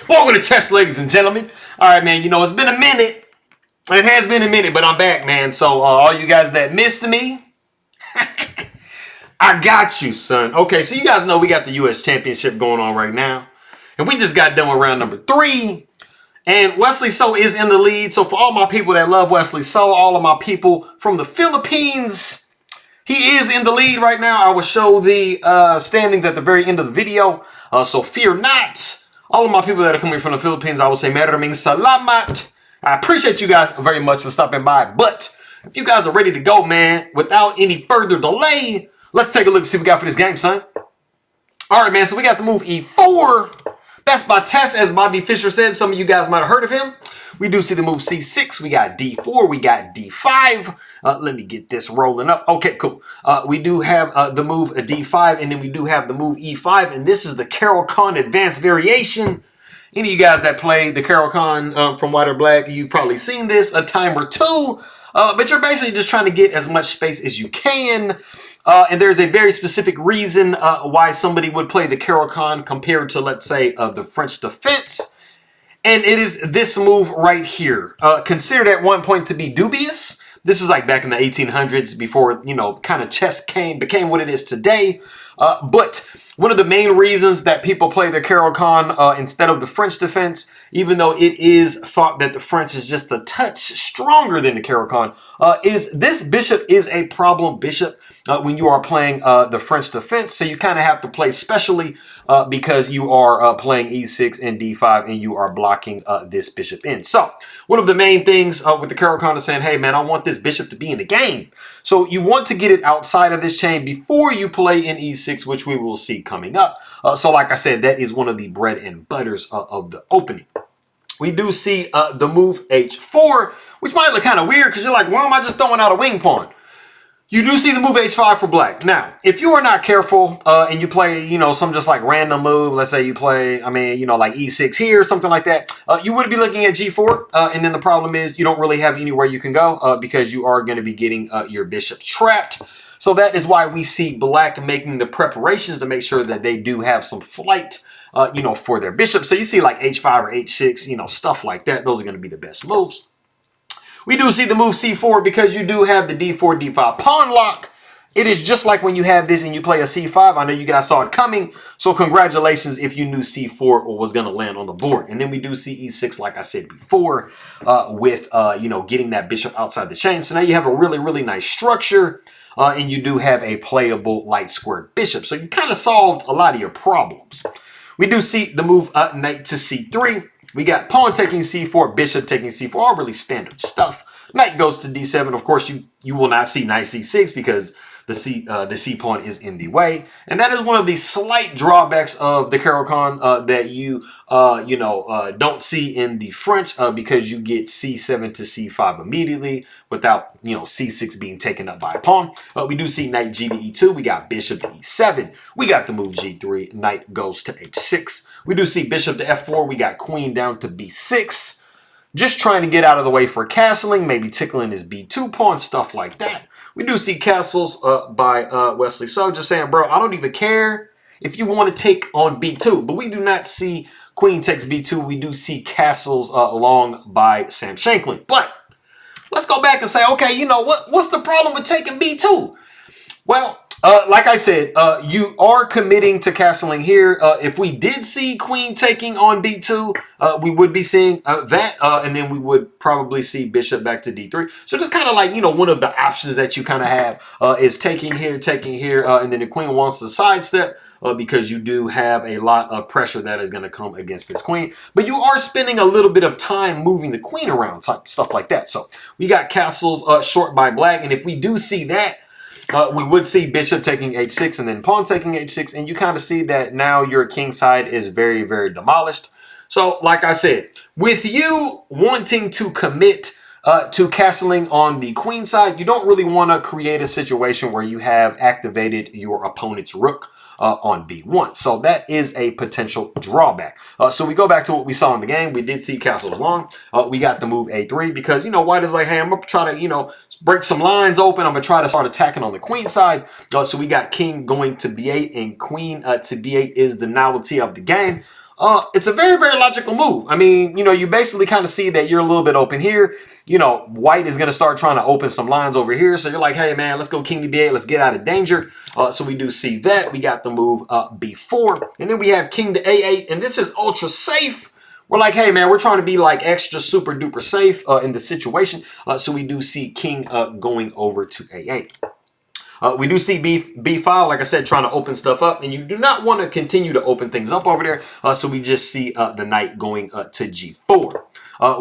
Welcome to chess, ladies and gentlemen. All right, man, you know, it's been a minute. It has been a minute, but I'm back, man. So all you guys that missed me, I got you, son. Okay, so you guys know we got the U.S. Championship going on right now. And we just got done with round number 3. And Wesley So is in the lead. So for all my people that love Wesley So, all of my people from the Philippines, he is in the lead right now. I will show the standings at the very end of the video. So fear not. All of my people that are coming from the Philippines, I will say maraming salamat. I appreciate you guys very much for stopping by. But if you guys are ready to go, man, without any further delay, let's take a look and see what we got for this game, son. All right, man, so we got the move E4. That's by Tess, as Bobby Fischer said. Some of you guys might have heard of him. We do see the move C6. We got D4. We got D5. Let me get this rolling up. Okay, cool. We do have the move D5, and then we do have the move E5, and this is the Caro Kann advanced variation. Any of you guys that play the Caro Kann from White or Black, you've probably seen this a time or two, but you're basically just trying to get as much space as you can. And there's a very specific reason why somebody would play the Caro Kann compared to, let's say, the French defense. And it is this move right here. Considered at one point to be dubious. This is like back in the 1800s before, you know, kind of chess became what it is today. But one of the main reasons that people play the Caro Kann instead of the French defense, even though it is thought that the French is just a touch stronger than the Caro Kann, is this bishop is a problem bishop when you are playing the French defense. So you kind of have to play specially because you are playing E6 and D5 and you are blocking this bishop in. So one of the main things with the Caro Kann is saying, hey, man, I want this bishop to be in the game. So you want to get it outside of this chain before you play in E6, which we will see coming up. So like I said, that is one of the bread and butters of the opening. We do see the move H4, which might look kind of weird because you're like, why am I just throwing out a wing pawn? You do see the move H5 for black. Now, if you are not careful and you play, you know, some just like random move, let's say you play, I mean, you know, like E6 here, something like that, you would be looking at G4. And then the problem is you don't really have anywhere you can go because you are going to be getting your bishop trapped. So that is why we see black making the preparations to make sure that they do have some flight, you know, for their bishop. So you see like H5 or H6, you know, stuff like that. Those are going to be the best moves. We do see the move C4 because you do have the D4, D5 pawn lock. It is just like when you have this and you play a C5. I know you guys saw it coming. So congratulations if you knew C4 was going to land on the board. And then we do see E6, like I said before, with, you know, getting that bishop outside the chain. So now you have a really, really nice structure. And you do have a playable light squared bishop. So you kind of solved a lot of your problems. We do see the move knight to C3. We got pawn taking C4, bishop taking C4, all really standard stuff. Knight goes to D7. Of course, you will not see knight C6 because the C pawn is in the way. And that is one of the slight drawbacks of the Caro Kann that you don't see in the French because you get C7 to C5 immediately without, you know, C6 being taken up by a pawn. We do see knight G to E2. We got bishop to E7. We got the move G3. Knight goes to H6. We do see bishop to F4. We got queen down to B6. Just trying to get out of the way for castling, maybe tickling his B2 pawn, stuff like that. We do see castles by Wesley So, just saying, bro, I don't even care if you want to take on B2. But we do not see queen takes B2. We do see castles along by Sam Shankland. But let's go back and say, okay, you know, what's the problem with taking B2? Well, like I said, you are committing to castling here. If we did see queen taking on B2, we would be seeing that. And then we would probably see bishop back to D3. So just kind of like, you know, one of the options that you kind of have is taking here. And then the queen wants to sidestep because you do have a lot of pressure that is going to come against this queen. But you are spending a little bit of time moving the queen around, stuff like that. So we got castles short by black. And if we do see that, we would see bishop taking H6 and then pawn taking H6. And you kind of see that now your king side is very, very demolished. So like I said, with you wanting to commit to castling on the queen side, you don't really want to create a situation where you have activated your opponent's rook on B1. So that is a potential drawback. So we go back to what we saw in the game. We did see castles long. We got the move A3 because, you know, white is like, hey, I'm going to try to, you know, break some lines open. I'm going to try to start attacking on the queen side. So we got king going to B8 and queen to B8 is the novelty of the game. It's a very, very logical move. I mean, you know, you basically kind of see that you're a little bit open here. You know, white is going to start trying to open some lines over here. So you're like, hey, man, let's go king to b8. Let's get out of danger. So we do see that. We got the move b4. And then we have king to a8. And this is ultra safe. We're like, hey, man, we're trying to be like extra super duper safe in the situation. So we do see king going over to a8. We do see b5, like I said, trying to open stuff up, and you do not want to continue to open things up over there. So we just see the knight going to g4.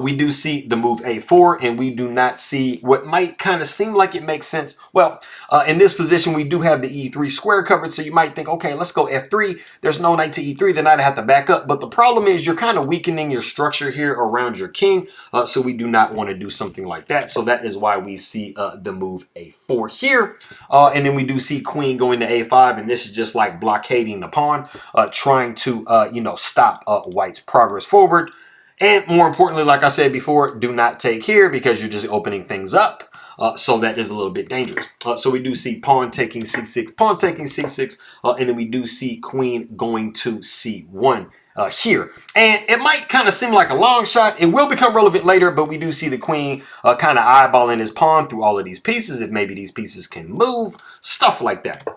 We do see the move a4, and we do not see what might kind of seem like it makes sense. Well, in this position, we do have the e3 square covered, so you might think, okay, let's go f3. There's no knight to e3, the knight I have to back up. But the problem is you're kind of weakening your structure here around your king, so we do not want to do something like that. So that is why we see the move a4 here. And then we do see queen going to a5, and this is just like blockading the pawn, trying to, you know, stop white's progress forward. And more importantly, like I said before, do not take here because you're just opening things up. So that is a little bit dangerous. So we do see pawn taking c6, pawn taking c6, and then we do see queen going to c1 here. And it might kind of seem like a long shot. It will become relevant later, but we do see the queen kind of eyeballing his pawn through all of these pieces. If maybe these pieces can move, stuff like that.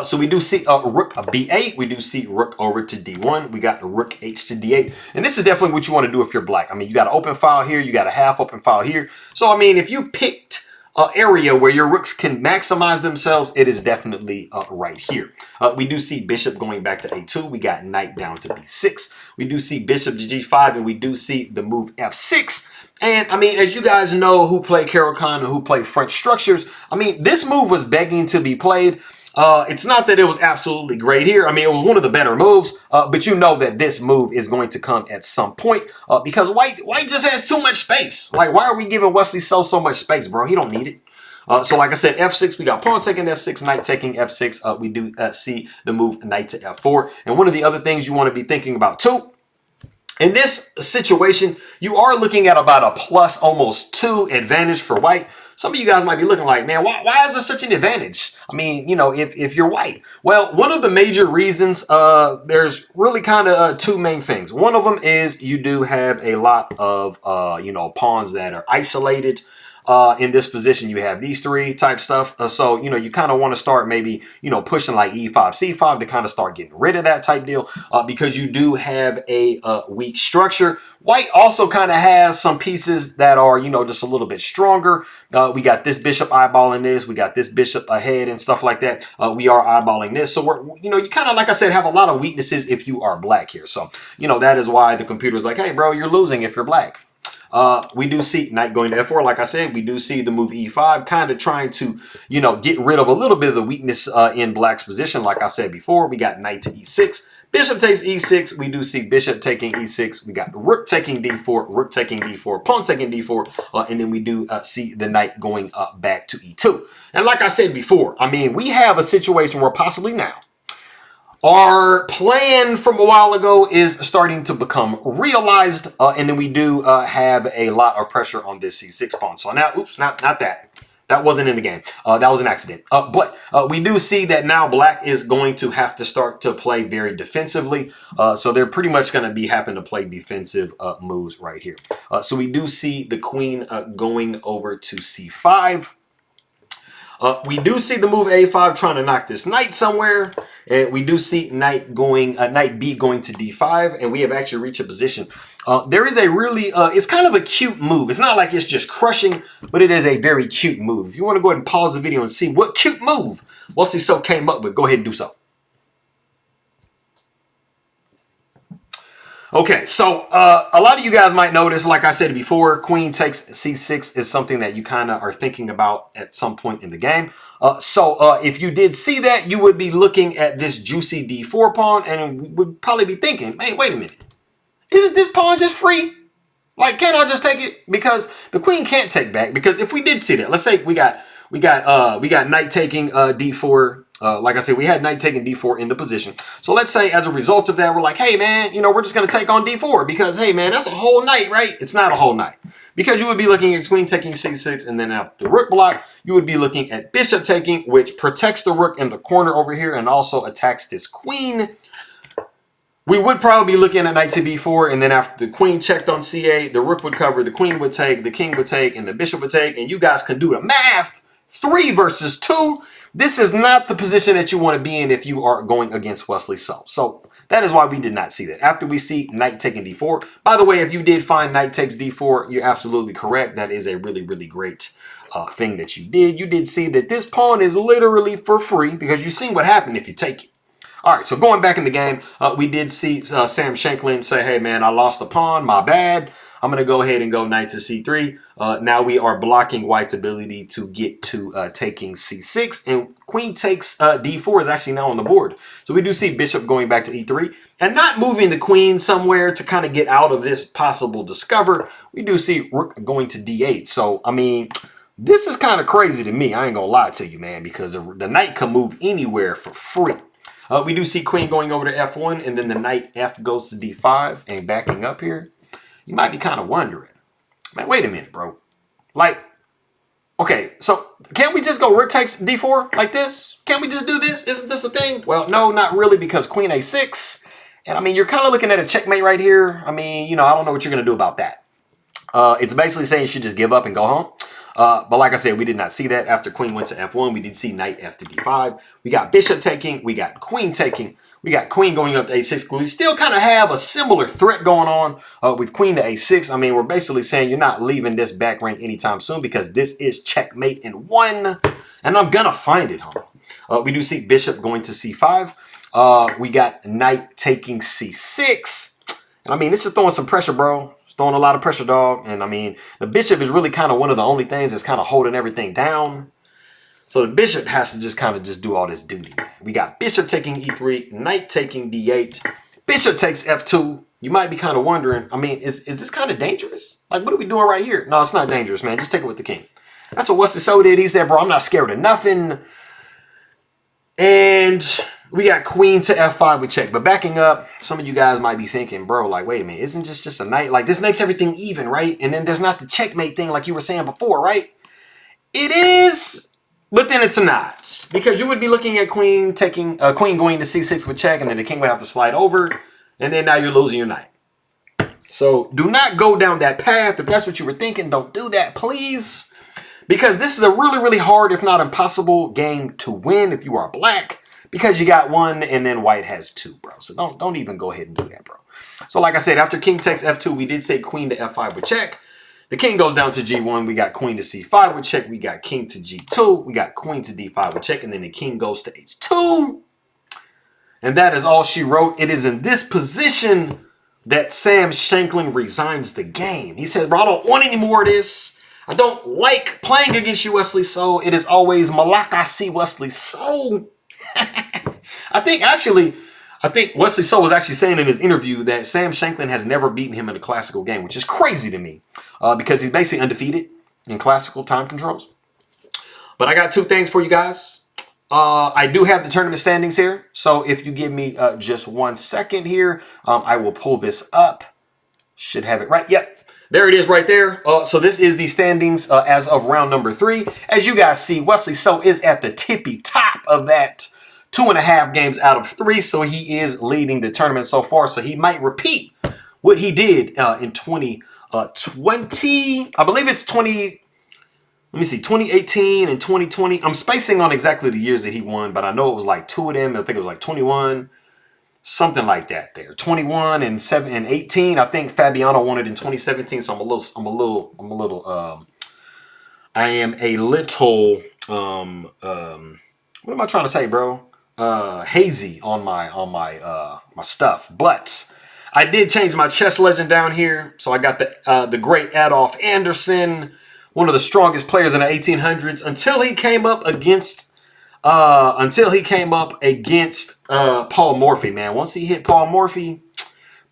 So we do see rook b8. We do see rook over to d1. We got rook h to d8. And this is definitely what you want to do if you're black. I mean, you got an open file here. You got a half open file here. So, I mean, if you picked an area where your rooks can maximize themselves, it is definitely right here. We do see bishop going back to a2. We got knight down to b6. We do see bishop to g5. And we do see the move f6. And, I mean, as you guys know who play Caro, Kann, and who play French structures, I mean, this move was begging to be played. It's not that it was absolutely great here. I mean, it was one of the better moves, but you know that this move is going to come at some point because white just has too much space. Like, why are we giving Wesley So much space, bro? He don't need it. So like I said, f6, we got pawn taking f6, knight taking f6. We do see the move knight to f4. And one of the other things you want to be thinking about too, in this situation, you are looking at about a plus almost 2 advantage for white. Some of you guys might be looking like, man, why is there such an advantage? I mean, you know, if you're white. Well, one of the major reasons, there's really kind of 2 main things. One of them is you do have a lot of, you know, pawns that are isolated. In this position, you have these 3 type stuff. So, you know, you kind of want to start maybe, you know, pushing like e5, c5 to kind of start getting rid of that type deal because you do have a weak structure. White also kind of has some pieces that are, you know, just a little bit stronger. We got this bishop eyeballing this. We got this bishop ahead and stuff like that. We are eyeballing this. So, we're, you know, you kind of, like I said, have a lot of weaknesses if you are black here. So, you know, that is why the computer is like, hey, bro, you're losing if you're black. We do see knight going to f4. Like I said, we do see the move e5 kind of trying to, you know, get rid of a little bit of the weakness in black's position. Like I said before, we got knight to e6. Bishop takes e6. We do see bishop taking e6. We got rook taking d4, rook taking d4, pawn taking d4. And then we do see the knight going back to e2. And like I said before, I mean, we have a situation where possibly now our plan from a while ago is starting to become realized, and then we do have a lot of pressure on this c6 pawn. So now, oops, not that. That wasn't in the game. That was an accident. But we do see that now black is going to have to start to play very defensively. So they're pretty much going to be having to play defensive moves right here. So we do see the queen going over to c5. We do see the move a5 trying to knock this knight somewhere. And we do see knight b going to d5. And we have actually reached a position. There is a really, it's kind of a cute move. It's not like it's just crushing, but it is a very cute move. If you want to go ahead and pause the video and see what cute move Wesley So came up with, go ahead and do so. Okay, so a lot of you guys might notice, like I said before, queen takes c6 is something that you kind of are thinking about at some point in the game. So if you did see that, you would be looking at this juicy d4 pawn and would probably be thinking, hey, wait a minute. Isn't this pawn just free? Like, can't I just take it? Because the queen can't take back. Because if we did see that, let's say we got knight taking d4. Like I said, we had knight taking d4 in the position. So let's say as a result of that, we're like, hey, man, you know, we're just going to take on d4 because, hey, man, that's a whole knight, right? It's not a whole knight because you would be looking at queen taking c6 and then after the rook block, you would be looking at bishop taking, which protects the rook in the corner over here and also attacks this queen. We would probably be looking at knight to b4, and then after the queen checked on c8, the rook would cover, the queen would take, the king would take, and the bishop would take, and you guys can do the math. 3 versus 2. This is not the position that you want to be in if you are going against Wesley So. So that is why we did not see that. After we see knight taking d4. By the way, if you did find knight takes d4, you're absolutely correct. That is a really, really great thing that you did. You did see that this pawn is literally for free because you seen what happened if you take it. All right, so going back in the game, we did see Sam Shankland say, hey, man, I lost a pawn. My bad. I'm going to go ahead and go knight to c3. Now we are blocking white's ability to get to taking c6. And queen takes d4 is actually now on the board. So we do see bishop going back to e3. And not moving the queen somewhere to kind of get out of this possible discover. We do see rook going to d8. So, I mean, this is kind of crazy to me. I ain't going to lie to you, man, because the knight can move anywhere for free. We do see queen going over to f1, and then the knight f goes to d5 and backing up here. You might be kind of wondering, man, wait a minute, bro. Like, okay, so can't we just go rook takes d4 like this? Can't we just do this? Isn't this a thing? Well, no, not really, because queen a6. And I mean, you're kind of looking at a checkmate right here. I mean, you know, I don't know what you're going to do about that. It's basically saying you should just give up and go home. But like I said, we did not see that. After queen went to f1, we did see knight f to d5. We got bishop taking. We got queen taking. We got queen going up to a6. We still kind of have a similar threat going on with queen to a6. I mean, we're basically saying you're not leaving this back rank anytime soon because this is checkmate in 1. And I'm going to find it, homie. We do see bishop going to c5. We got knight taking c6. And I mean, this is throwing some pressure, bro. Throwing a lot of pressure, dog. And I mean, the bishop is really kind of one of the only things that's kind of holding everything down. So the bishop has to just kind of just do all this duty. We got bishop taking e3, knight taking d8, bishop takes f2. You might be kind of wondering, I mean, is this kind of dangerous? Like, what are we doing right here? No, it's not dangerous, man. Just take it with the king. That's what Wesley So did. He said, bro, I'm not scared of nothing. And we got queen to f5 with check. But backing up, some of you guys might be thinking, bro, like, wait a minute, isn't this just a knight? Like, this makes everything even, right? And then there's not the checkmate thing like you were saying before, right? It is, but then it's a not. Because you would be looking at queen taking, queen going to c6 with check, and then the king would have to slide over, and then now you're losing your knight. So do not go down that path. If that's what you were thinking, don't do that, please. Because this is a really, really hard, if not impossible, game to win if you are black. Because you got 1 and then white has 2, bro. So don't even go ahead and do that, bro. So like I said, after king takes f2, we did say queen to f5 with check. The king goes down to g1. We got queen to c5 with check. We got king to g2. We got queen to d5 with check. And then the king goes to h2. And that is all she wrote. It is in this position that Sam Shankland resigns the game. He said, bro, I don't want any more of this. I don't like playing against you, Wesley So. It is always Malaka see Wesley So. I think Wesley So was actually saying in his interview that Sam Shankland has never beaten him in a classical game, which is crazy to me because he's basically undefeated in classical time controls. But I got 2 things for you guys. I do have the tournament standings here. So if you give me just 1 second here, I will pull this up. Should have it right. Yep. There it is right there. So this is the standings as of round number 3. As you guys see, Wesley So is at the tippy top of that 2.5 games out of 3. So he is leading the tournament so far. So he might repeat what he did in 2020. I believe it's 2018 and 2020. I'm spacing on exactly the years that he won, but I know it was like 2 of them. I think it was like 21. Something like that there. 21 and 7 and 18. I think Fabiano won it in 2017. So I am a little what am I trying to say, bro? Hazy on my stuff. But I did change my chess legend down here. So I got the great Adolf Anderson, one of the strongest players in the 1800s until he came up against Paul Morphy, man. Once he hit Paul Morphy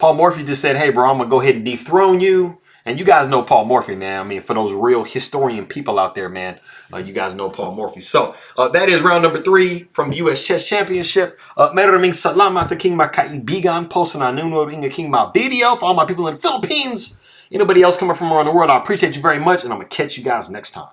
just said, hey, bro, I'm going to go ahead and dethrone you. And you guys know Paul Morphy, man. I mean, for those real historian people out there, man, you guys know Paul Morphy. So that is round number 3 from the U.S. Chess Championship. Maraming salamat king makaibigan. Post na nunod inga king my video. For all my people in the Philippines, anybody else coming from around the world, I appreciate you very much. And I'm going to catch you guys next time.